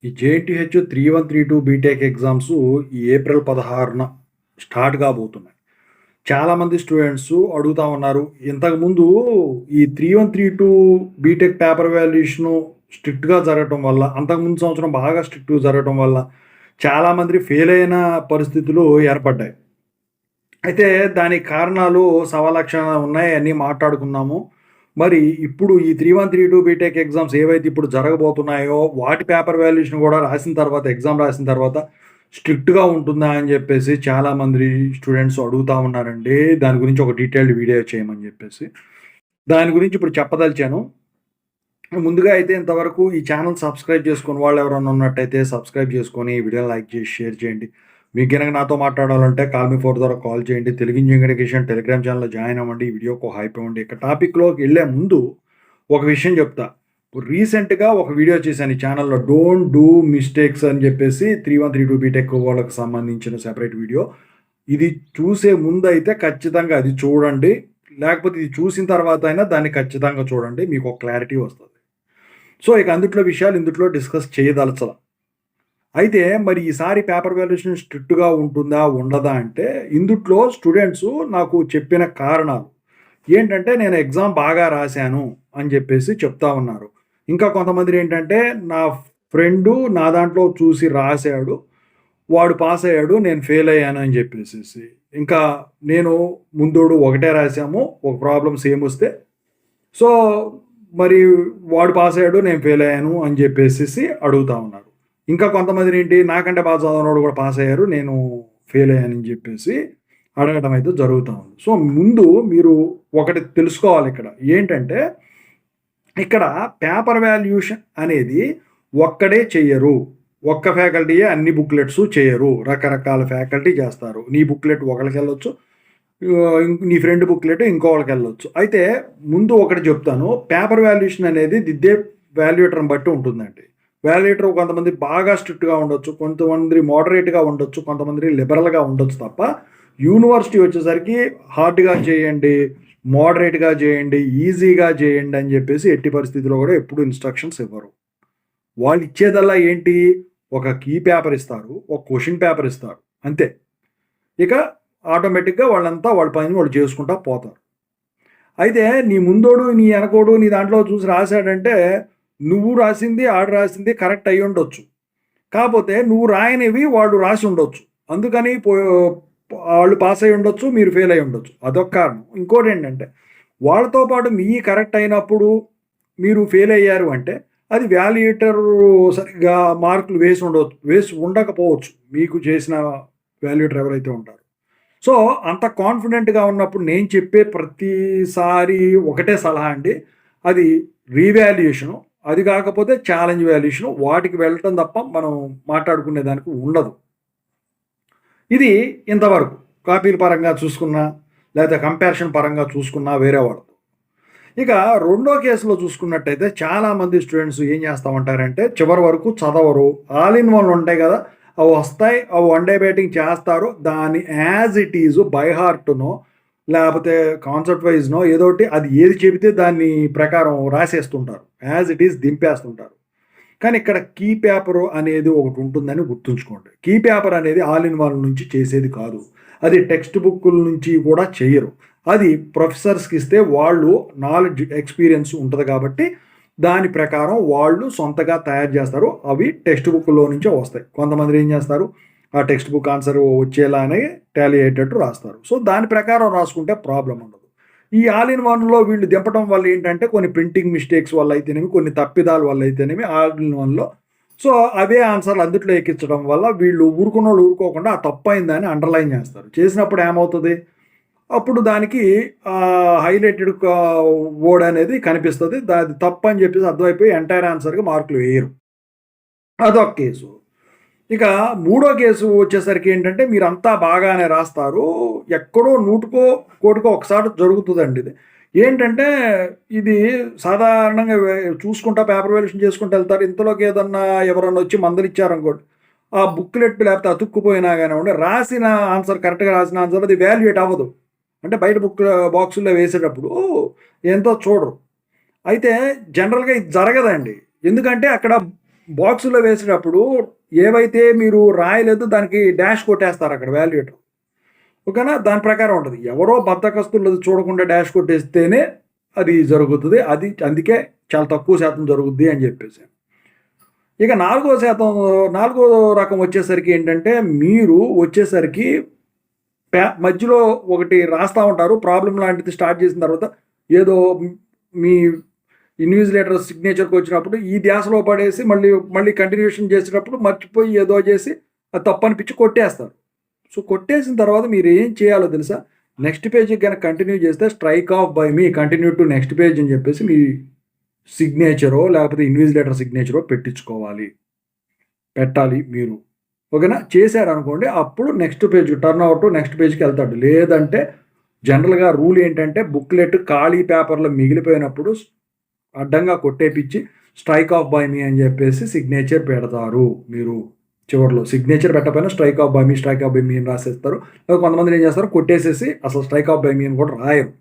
ఈ JNTH 3132 BTech exams ఈ April 16న start కాబోతున్నాయి. చాలామంది స్టూడెంట్స్ అడుగుతా ఉన్నారు. ఇంతకుముందు ఈ 3132 బీటెక్ పేపర్ వాల్యుయేషను స్ట్రిక్ట్‌గా జరగటం వల్ల, అంతకుముందు సంవత్సరం బాగా స్ట్రిక్ట్‌గా జరగటం వల్ల చాలామంది ఫెయిల్ అయిన పరిస్థితులు ఏర్పడ్డాయి. అయితే దానికి కారణాలు సవాలక్ష ఉన్నాయి. అన్నీ మాట్లాడుకున్నాము. మరి ఇప్పుడు ఈ 3132 బీటెక్ ఎగ్జామ్స్ ఏవైతే ఇప్పుడు జరగబోతున్నాయో, వాటి పేపర్ వాల్యుయేషన్ కూడా రాసిన తర్వాత, ఎగ్జామ్ రాసిన తర్వాత స్ట్రిక్ట్‌గా ఉంటుందా అని చెప్పేసి చాలామంది స్టూడెంట్స్ అడుగుతా ఉన్నారండి. దాని గురించి ఒక డీటెయిల్డ్ వీడియో చేయమని చెప్పేసి. దాని గురించి ఇప్పుడు చెప్పదలిచాను. ముందుగా అయితే ఇంతవరకు ఈ ఛానల్ సబ్స్క్రైబ్ చేసుకొని వాళ్ళు ఎవరైనా ఉన్నట్టయితే సబ్స్క్రైబ్ చేసుకొని, ఈ వీడియోని లైక్ చేసి, షేర్ చేయండి. మీకు గనక నాతో మాట్లాడాలంటే కాల్ మీ ఫోర్ ద్వారా కాల్ చేయండి. తెలుగు ఇంజినీరింగ్ ఎడ్యుకేషన్ టెలిగ్రామ్ ఛానల్‌లో జాయిన్ అవ్వండి. ఈ వీడియోకి ఒక హైప్ ఇవ్వండి. ఇక టాపిక్‌లోకి ఎళ్ళే ముందు ఒక విషయం చెప్తా. రీసెంట్‌గా ఒక వీడియో చేశాను ఈ ఛానల్‌లో. డోంట్ డూ మిస్టేక్స్ అని చెప్పేసి 3132 బీటెక్ వాళ్ళకి సంబంధించిన సెపరేట్ వీడియో. ఇది చూసే ముందైతే ఖచ్చితంగా అది చూడండి. లేకపోతే ఇది చూసిన తర్వాత అయినా దాన్ని ఖచ్చితంగా చూడండి. మీకు ఒక క్లారిటీ వస్తది. సో, ఇక అందుట్లో విషయాలు ఇందుట్లో డిస్కస్ చేయదలచల. అయితే మరి ఈసారి పేపర్ వాల్యుయేషన్ స్ట్రిక్ట్‌గా ఉంటుందా? ఉండదా? అంటే ఇందుట్లో స్టూడెంట్స్ నాకు చెప్పిన కారణాలు ఏంటంటే, నేను ఎగ్జామ్ బాగా రాశాను అని చెప్పేసి చెప్తా ఉన్నారు. ఇంకా కొంతమంది ఏంటంటే, నా ఫ్రెండు నా దాంట్లో చూసి రాసాడు. వాడు పాస్ అయ్యాడు. నేను ఫెయిల్ అయ్యాను అని చెప్పేసేసి. ఇంకా నేను ముందోడు ఒకటే రాసాము. ఒక ప్రాబ్లమ్ సేమ్ వస్తే. సో, మరి వాడు పాస్ అయ్యాడు. నేను ఫెయిల్ అయ్యాను అని చెప్పేసేసి అడుగుతా ఉన్నారు. ఇంకా కొంతమంది ఏంటి, నాకంటే బాగా చదివినోడు కూడా పాస్ అయ్యారు. నేను ఫెయిల్ అయ్యానని చెప్పేసి అడగడం అయితే జరుగుతా ఉంది. సో, ముందు మీరు ఒకటి తెలుసుకోవాలి ఇక్కడ. ఏంటంటే, ఇక్కడ పేపర్ వాల్యుయేషన్ అనేది ఒక్కడే చెయ్యరు. ఒక్క ఫ్యాకల్టీయే అన్ని బుక్లెట్స్ చేయరు. రకరకాల ఫ్యాకల్టీ చేస్తారు. నీ బుక్లెట్ ఒకళ్ళకెళ్ళొచ్చు. నీ ఫ్రెండ్ బుక్లెట్ ఇంకోళ్ళకెళ్ళొచ్చు. అయితే ముందు ఒకటి చెప్తాను. పేపర్ వాల్యుయేషన్ అనేది దిద్దే వాల్యుయేటర్‌ని బట్టి ఉంటుందండి. వాల్యుయేటర్ కొంతమంది బాగా స్ట్రిక్ట్‌గా ఉండొచ్చు. కొంతమంది మోడరేట్‌గా ఉండొచ్చు. కొంతమంది లిబరల్‌గా ఉండొచ్చు తప్ప, యూనివర్సిటీ వచ్చేసరికి హార్డ్‌గా చేయండి, మోడరేట్‌గా చేయండి, ఈజీగా చేయండి అని చెప్పేసి ఎట్టి పరిస్థితిలో కూడా ఎప్పుడు ఇన్‌స్ట్రక్షన్స్ ఇవ్వరు. వాళ్ళు ఇచ్చేదల్లా ఏంటి? ఒక కీ పేపర్ ఇస్తారు. ఒక క్వెషన్ పేపర్ ఇస్తారు. అంతే. ఇక ఆటోమేటిక్‌గా వాళ్ళంతా వాళ్ళ పని వాళ్ళు చేసుకుంటా పోతారు. అయితే నీ ముందోడు, నీ ఎనకోడు నీ దాంట్లో చూసి రాసాడంటే, నువ్వు రాసింది, ఆడు రాసింది కరెక్ట్ అయ్యుండొచ్చు. కాపోతే నువ్వు రాయనివి వాడు రాసి ఉండొచ్చు. అందుకని ఆళ్ళు పాస్ అయ్యి ఉండొచ్చు. మీరు ఫెయిల్ అయ్యి ఉండొచ్చు. అదొక కారణం. ఇంకోటేంటంటే, వాళ్ళతో పాటు మీయి కరెక్ట్ అయినప్పుడు మీరు ఫెయిల్ అయ్యారు అంటే, అది వాల్యుయేటర్ సరిగ్గా మార్కులు వేసి ఉండకపోవచ్చు. మీకు చేసిన వాల్యుయేటర్ ఎవరైతే ఉంటారో. సో, అంత కాన్ఫిడెంట్‌గా ఉన్నప్పుడు నేను చెప్పే ప్రతిసారి ఒకటే సలహా అండి. అది రీవాల్యుయేషను. అది కాకపోతే ఛాలెంజ్ వాల్యుయేషను. వాటికి వెళ్ళటం తప్ప మనం మాట్లాడుకునే దానికి ఉండదు. ఇది ఇంతవరకు కాపీల పరంగా చూసుకున్నా, లేకపోతే కంపారిజన్ పరంగా చూసుకున్నా వేరే వాళ్ళతో. ఇక రెండో కేసులో చూసుకున్నట్టయితే చాలామంది స్టూడెంట్స్ ఏం చేస్తా ఉంటారంటే, చివరి వరకు చదవరు. ఆల్ ఇన్ వన్ ఉంటాయి కదా! అవి వస్తాయి. అవి వన్ డే బ్యాటింగ్ చేస్తారు. దాన్ని యాజ్ ఇట్ ఈజ్ బై హార్ట్‌నో, లేపోతే కాన్సెప్ట్ వైజ్‌నో ఏదోటి అది ఏది చెబితే దాన్ని ప్రకారం రాసేస్తుంటారు. యాజ్ ఇట్ ఈజ్ దింపేస్తుంటారు. కానీ ఇక్కడ కీ పేపర్ అనేది ఒకటి ఉంటుందని గుర్తుంచుకోండి. కీ పేపర్ అనేది ఆల్ ఇన్ వన్ నుంచి చేసేది కాదు. అది టెక్స్ట్ బుక్కుల నుంచి కూడా చెయ్యరు. అది ప్రొఫెసర్స్‌కి ఇస్తే వాళ్ళు నాలెడ్జ్, ఎక్స్‌పీరియన్స్ ఉంటది కాబట్టి దాని ప్రకారం వాళ్ళు సొంతగా తయారు చేస్తారు. అవి టెక్స్ట్ బుక్‌లో నుంచే వస్తాయి. కొంతమంది ఏం చేస్తారు, ఆ టెక్స్ట్ బుక్ ఆన్సర్ వచ్చేలానే టాలీ అయ్యేటట్టు రాస్తారు. సో, దాని ప్రకారం రాసుకుంటే ప్రాబ్లమ్ ఉండదు. ఈ ఆల్ ఇన్ వన్‌లో వీళ్ళు దింపడం వల్ల ఏంటంటే, కొన్ని ప్రింటింగ్ మిస్టేక్స్ వల్ల అయితేనేమి, కొన్ని తప్పిదాల వల్ల అయితేనేమి ఆల్ ఇన్ వన్‌లో సో, అవే ఆన్సర్‌లు అందుట్లో ఎక్కించడం వల్ల వీళ్ళు ఊరుకున్నోళ్ళు ఊరుకోకుండా ఆ తప్పయిందని అండర్‌లైన్ చేస్తారు. చేసినప్పుడు ఏమవుతది? అప్పుడు దానికి హైలైటెడ్ వర్డ్ అనేది కనిపిస్తది. అది తప్పని చెప్పేసి అర్థమైపోయి ఎంటైర్ ఆన్సర్‌కి మార్కులు వేయరు. అదొక కేసు. ఇక మూడో కేసు వచ్చేసరికి ఏంటంటే, మీరంతా బాగానే రాస్తారు. ఎక్కడో నూటికో, కోటికో ఒకసారి జరుగుతదండి ఇది. ఏంటంటే, ఇది సాధారణంగా చూసుకుంటా పేపర్ వాల్యుయేషన్ చేసుకుంటూ ఎళ్తారు. ఇంతలోకి ఏదన్నా ఎవరన్నా వచ్చి మందలిచ్చారనుకోండి, ఆ బుక్‌లెట్ లేకపోతే అతుక్కుపోయినా గానివ్వండి, రాసిన ఆన్సర్ కరెక్ట్‌గా రాసిన ఆన్సర్ అది వాల్యుయేట్ అవ్వదు. అంటే బయట బాక్సుల్లో వేసేటప్పుడు ఎంతో చూడరు. అయితే జనరల్‌గా ఇది జరగదండి. ఎందుకంటే అక్కడ బాక్సులో వేసేటప్పుడు ఏవైతే మీరు రాయలేదో దానికి డాష్ కొట్టేస్తారు అక్కడ వాల్యుయేటర్. ఓకేనా? దాని ప్రకారం ఉంటది. ఎవరో బద్ధకస్తులు అది చూడకుండా డాష్ కొట్టేస్తేనే అది జరుగుతది. అది అందుకే చాలా తక్కువ శాతం జరుగుద్ది అని చెప్పేసి. ఇక నాలుగో రకం వచ్చేసరికి ఏంటంటే, మీరు వచ్చేసరికి మధ్యలో ఒకటి రాస్తా ఉంటారు. ప్రాబ్లమ్ లాంటిది స్టార్ట్ చేసిన తర్వాత ఏదో మీ ఇన్విజిలేటర్ సిగ్నేచర్‌కి వచ్చినప్పుడు ఈ ధ్యాసలో పడేసి మళ్ళీ కంటిన్యూషన్ చేసేటప్పుడు మర్చిపోయి ఏదో చేసి అది తప్పనిపించి కొట్టేస్తారు. సో, కొట్టేసిన తర్వాత మీరేం చేయాలో తెలుసా? నెక్స్ట్ పేజ్‌కి గనక కంటిన్యూ చేస్తే strike off by me continue to next page అని చెప్పేసి మీ సిగ్నేచరో లేకపోతే ఇన్విజిలేటర్ సిగ్నేచరో పెట్టాలి మీరు. ఓకేనా? చేశారనుకోండి అప్పుడు next page turn out to next పేజ్‌కి వెళ్తాడు. లేదంటే జనరల్‌గా రూల్ ఏంటంటే బుక్లెట్ ఖాళీ పేపర్‌లో మిగిలిపోయినప్పుడు అడ్డంగా కొట్టేపిచ్చి స్ట్రైక్ ఆఫ్ బై మీ అని చెప్పేసి సిగ్నేచర్ పెడతారు మీరు. చివరిలో సిగ్నేచర్ పెట్టకపోయినా స్ట్రైక్ ఆఫ్ బై మీ అని రాసేస్తారు. కొంతమంది ఏం చేస్తారు కొట్టేసేసి అసలు స్ట్రైక్ ఆఫ్ బై మీ అని కూడా రాయరు.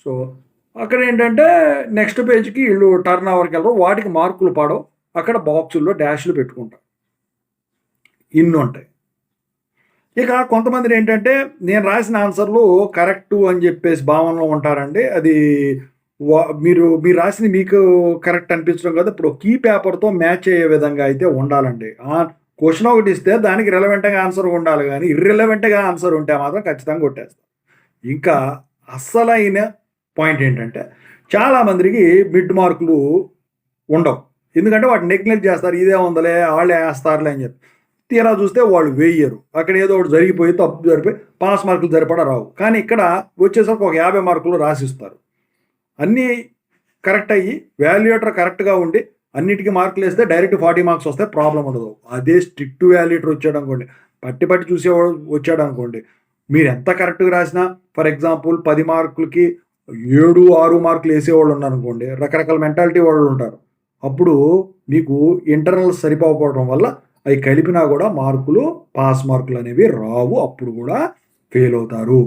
సో అక్కడ ఏంటంటే నెక్స్ట్ పేజ్కి వీళ్ళు టర్న్ ఓవర్కి వెళ్ళరు. వాటికి మార్కులు పడవు. అక్కడ బాక్సుల్లో డాష్లు పెట్టుకుంటారు. ఇన్ని ఉంటాయి. ఇక కొంతమంది ఏంటంటే నేను రాసిన ఆన్సర్లు కరెక్టు అని చెప్పేసి భావనలో ఉంటారండి. అది మీరు రాసింది మీకు కరెక్ట్ అనిపించడం కాదు. ఇప్పుడు కీ పేపర్తో మ్యాచ్ అయ్యే విధంగా అయితే ఉండాలండి. క్వశ్చన్ ఒకటి ఇస్తే దానికి రిలవెంట్గా ఆన్సర్ ఉండాలి, కానీ ఇర్రిలవెంట్గా ఆన్సర్ ఉంటే మాత్రం ఖచ్చితంగా కొట్టేస్తాం. ఇంకా అస్సలైన పాయింట్ ఏంటంటే చాలామందికి మిడ్ మార్కులు ఉండవు. ఎందుకంటే వాటిని నెగ్లెక్ట్ చేస్తారు. ఇదే ఉందలే వాళ్ళే వేస్తారులే అని చెప్పి. తీరా చూస్తే వాళ్ళు వేయరు. అక్కడ ఏదో ఒకటి జరిగిపోయి తప్పు జరిపోయి పాస్ మార్కులు సరిపడా రావు. కానీ ఇక్కడ వచ్చేసరికి ఒక 50 మార్కులు రాసిస్తారు. అన్నీ కరెక్ట్ అయ్యి వాల్యుయేటర్ కరెక్ట్గా ఉండి అన్నిటికీ మార్కులు వేస్తే డైరెక్ట్ 40 మార్క్స్ వస్తే ప్రాబ్లం ఉండదు. అదే స్ట్రిక్ట్ వాల్యుయేటర్ వచ్చాడు అనుకోండి, పట్టి చూసేవాడు వచ్చాడు అనుకోండి, మీరు ఎంత కరెక్ట్గా రాసినా ఫర్ ఎగ్జాంపుల్ 10 మార్కులకి 7, 6 మార్కులు వేసేవాళ్ళు ఉన్నారనుకోండి, రకరకాల మెంటాలిటీ వాళ్ళు ఉంటారు. అప్పుడు మీకు ఇంటర్నల్స్ సరిపోకపోవడం వల్ల అవి కలిపినా కూడా పాస్ మార్కులు అనేవి రావు. అప్పుడు కూడా ఫెయిల్ అవుతారు.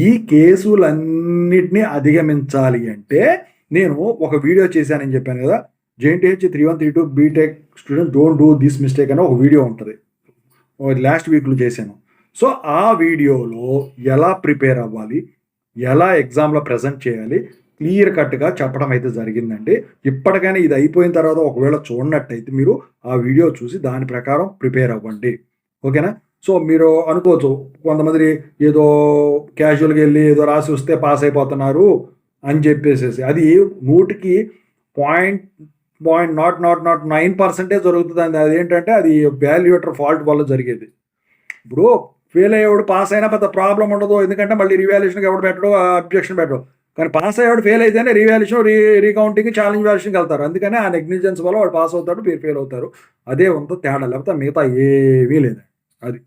ఈ కేసులన్నిటినీ అధిగమించాలి అంటే నేను ఒక వీడియో చేశానని చెప్పాను కదా, JNTH 3132 BTech student don't do this mistake అని ఒక వీడియో ఉంటుంది. లాస్ట్ వీక్లో చేశాను. సో ఆ వీడియోలో ఎలా ప్రిపేర్ అవ్వాలి, ఎలా ఎగ్జామ్లో ప్రజెంట్ చేయాలి క్లియర్ కట్గా చెప్పడం అయితే జరిగిందండి. ఇప్పటికైనా ఇది అయిపోయిన తర్వాత ఒకవేళ చూడనట్టయితే మీరు ఆ వీడియో చూసి దాని ప్రకారం ప్రిపేర్ అవ్వండి. ఓకేనా? సో మీరు అనుకోవచ్చు కొంతమంది ఏదో క్యాజువల్గా వెళ్ళి ఏదో రాసి వస్తే పాస్ అయిపోతున్నారు అని చెప్పేసి. అది 100కి 0.9% జరుగుతుంది. అదేంటంటే అది వాల్యుయేటర్ ఫాల్ట్ వల్ల జరిగేది. ఇప్పుడు ఫెయిల్ అయ్యేవాడు పాస్ అయినా పెద్ద ప్రాబ్లం ఉండదు. ఎందుకంటే మళ్ళీ రివాల్యుయేషన్కి ఎవడు పెట్టడం, అబ్జెక్షన్ పెట్టడం. కానీ పాస్ అయ్యేవాడు ఫెయిల్ అయితేనే రివాల్యుయేషన్, రీకౌంటింగ్, ఛాలెంజ్ వాల్యుయేషన్కి వెళ్తారు. అందుకనే ఆ నెగ్లిజెన్స్ వల్ల వాడు పాస్ అవుతాడు, మీరు ఫెయిల్ అవుతారు. అదే ఉందో తేడా, లేకపోతే మిగతా ఏమీ లేదు. అది